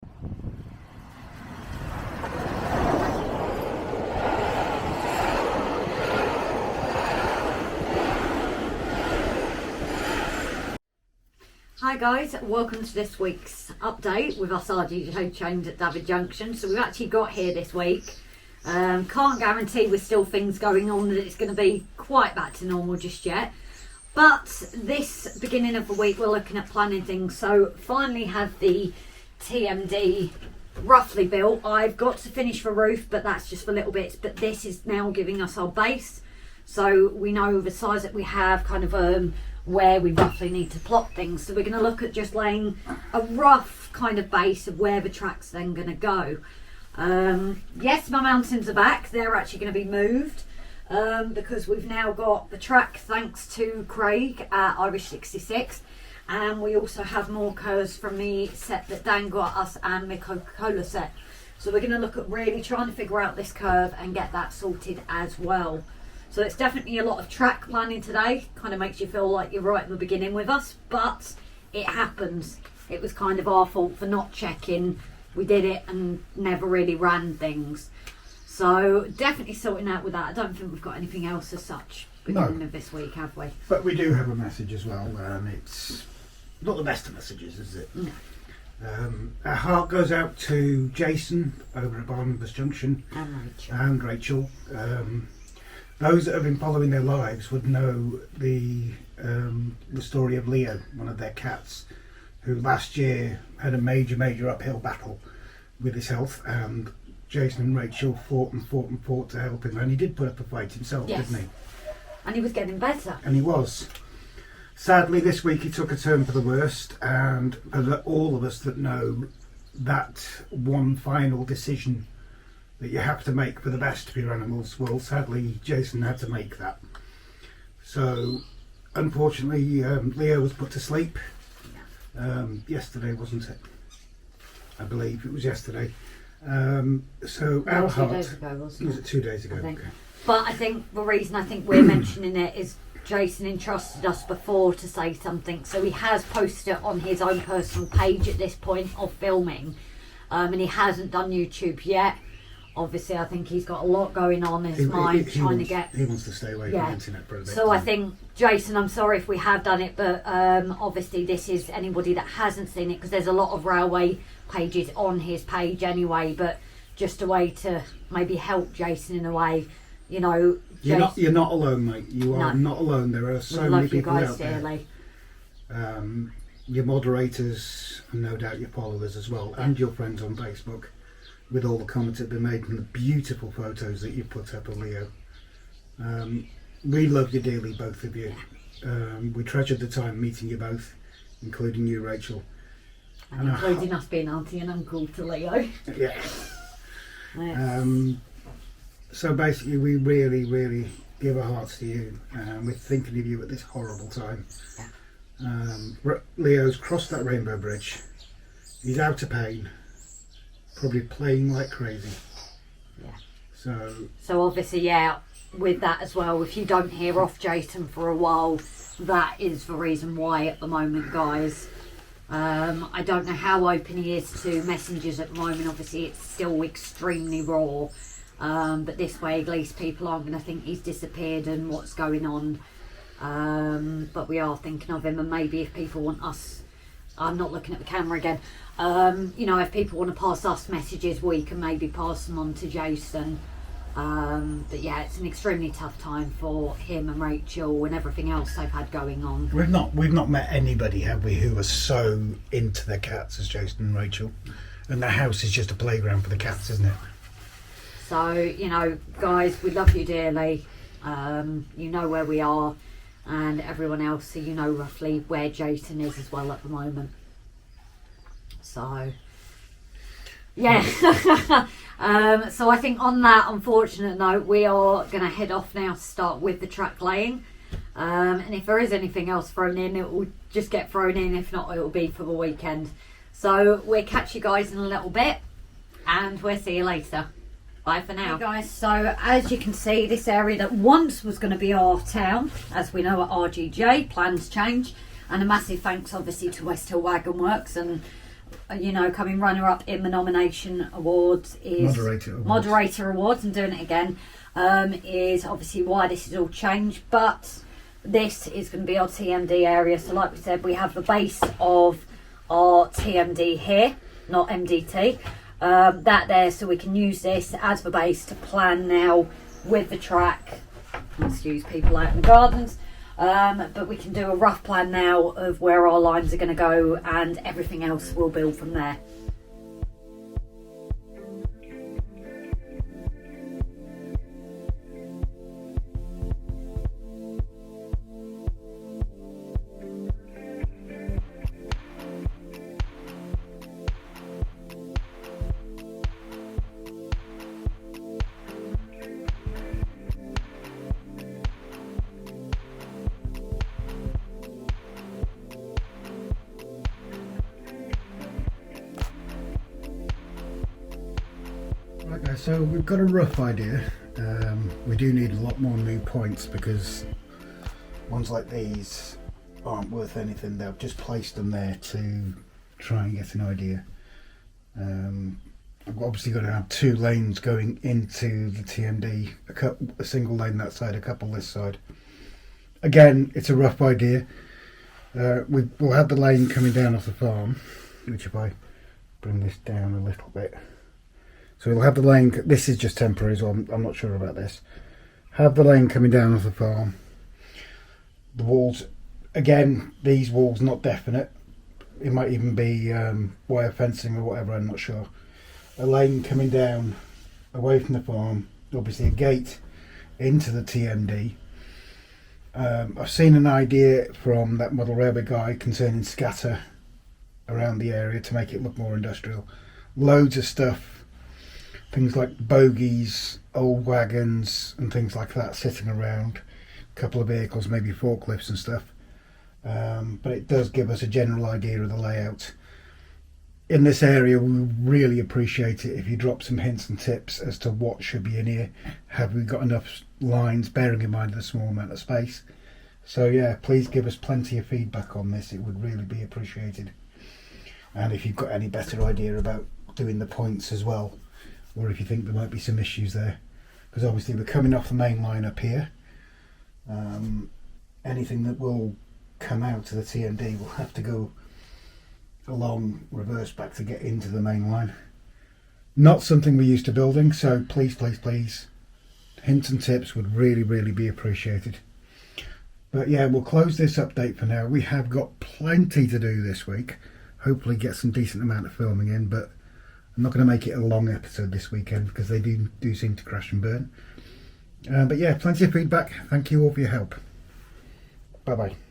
Hi guys, welcome to this week's update with us RGJ Trains at Durham Junction. So we've actually got here this week. Can't guarantee with still things going on that it's going to be quite back to normal just yet. But this beginning of the week we're looking at planning things. So finally have the TMD roughly built. I've got to finish the roof, but that's just for little bits. But this is now giving us our base. So we know the size that we have, kind of where we roughly need to plot things. So we're going to look at just laying a rough kind of base of where the track's then going to go. Yes, my mountains are back. They're actually going to be moved because we've now got the track thanks to Craig at Irish 66, and we also have more curves from the set that Dan got us and the Coca-Cola set. So we're going to look at really trying to figure out this curve and get that sorted as well. So it's definitely a lot of track planning today. Kind of makes you feel like you're right in the beginning with us, but it happens. It was kind of our fault for not checking. We did it and never really ran things. So definitely sorting out with that. I don't think we've got anything else as such beginning of this week, have we? But we do have a message as well. It's not the best of messages, is it? No. Our heart goes out to Jason over at Moneybrook Junction and Rachel. Those that have been following their lives would know the story of Leo, one of their cats, who last year had a major uphill battle with his health, and Jason and Rachel fought to help him, and he did put up a fight himself, yes. didn't he? And he was getting better. And he was. Sadly, this week he took a turn for the worst, and for all of us that know that one final decision that you have to make for the best for your animals, well, sadly Jason had to make that. So unfortunately Leo was put to sleep yesterday, wasn't it? I believe it was yesterday. So our heart, 2 days ago, wasn't it? Was it 2 days ago? Okay. Okay. But I think the reason I think we're mentioning it is Jason entrusted us before to say something, so he has posted it on his own personal page at this point of filming, and he hasn't done YouTube yet. Obviously, I think he's got a lot going on in his mind, he wants to stay away from the internet for a bit. So I think, Jason, I'm sorry if we have done it, but obviously this is anybody that hasn't seen it, because there's a lot of railway pages on his page anyway, but just a way to maybe help Jason in a way, you know. You're not alone, mate. You are not alone. There are so many people out there. Your moderators, and no doubt your followers as well, and your friends on Facebook, with all the comments that have been made and the beautiful photos that you put up of Leo. We love you dearly, both of you. We treasured the time meeting you both, including you, Rachel. And including us being auntie and uncle to Leo. Yeah. Yes. So basically we really give our hearts to you. We're thinking of you at this horrible time. Yeah. Leo's crossed that rainbow bridge. He's out of pain. Probably playing like crazy. Yeah. So obviously, yeah, with that as well, if you don't hear off Jason for a while, that is the reason why at the moment, guys. I don't know how open he is to messengers at the moment. Obviously, it's still extremely raw. But this way, at least people aren't going to think he's disappeared and what's going on. But we are thinking of him, and maybe if people want us, I'm not looking at the camera again. You know, if people want to pass us messages, we can maybe pass them on to Jason. But yeah, it's an extremely tough time for him and Rachel and everything else they've had going on. We've not met anybody, have we, who are so into their cats as Jason and Rachel. And their house is just a playground for the cats, isn't it? So, you know, guys, we love you dearly. You know where we are, and everyone else, so you know roughly where Jason is as well at the moment. So yeah. So I think on that unfortunate note, we are going to head off now to start with the track laying, and if there is anything else thrown in, it will just get thrown in. If not, it will be for the weekend. So we'll catch you guys in a little bit, and we'll see you later. Bye for now. Hey guys, so as you can see, this area that once was going to be our town, as we know at RGJ, plans change, and a massive thanks obviously to West Hill Wagon Works and you know, coming runner-up in the nomination awards is moderator awards. I'm doing it again. Is obviously why this is all changed, but this is going to be our TMD area. So like we said, we have the base of our TMD here, not MDT. That there, so we can use this as the base to plan now with the track. Excuse people out in the gardens. But we can do a rough plan now of where our lines are going to go, and everything else will build from there. Okay, so we've got a rough idea. We do need a lot more new points because ones like these aren't worth anything. They've just placed them there to try and get an idea. I've obviously got to have 2 lanes going into the TMD, a single lane that side, a couple this side. Again, it's a rough idea. We'll have the lane coming down off the farm, which if I bring this down a little bit. So we'll have the lane, this is just temporary, so I'm not sure about this. Have the lane coming down off the farm. The walls, again, these walls not definite. It might even be wire fencing or whatever, I'm not sure. A lane coming down away from the farm, obviously a gate into the TMD. I've seen an idea from that model railway guy concerning scatter around the area to make it look more industrial. Loads of stuff. Things like bogies, old wagons and things like that sitting around. A couple of vehicles, maybe forklifts and stuff. But it does give us a general idea of the layout. In this area, we really appreciate it if you drop some hints and tips as to what should be in here. Have we got enough lines, bearing in mind the small amount of space? So yeah, please give us plenty of feedback on this. It would really be appreciated. And if you've got any better idea about doing the points as well, or if you think there might be some issues there, because obviously we're coming off the main line up here. Anything that will come out to the TMD will have to go along reverse back to get into the main line. Not something we're used to building, so please hints and tips would really be appreciated. But yeah, we'll close this update for now. We have got plenty to do this week, hopefully get some decent amount of filming in, but I'm not going to make it a long episode this weekend because they do seem to crash and burn. But yeah, plenty of feedback. Thank you all for your help. Bye bye.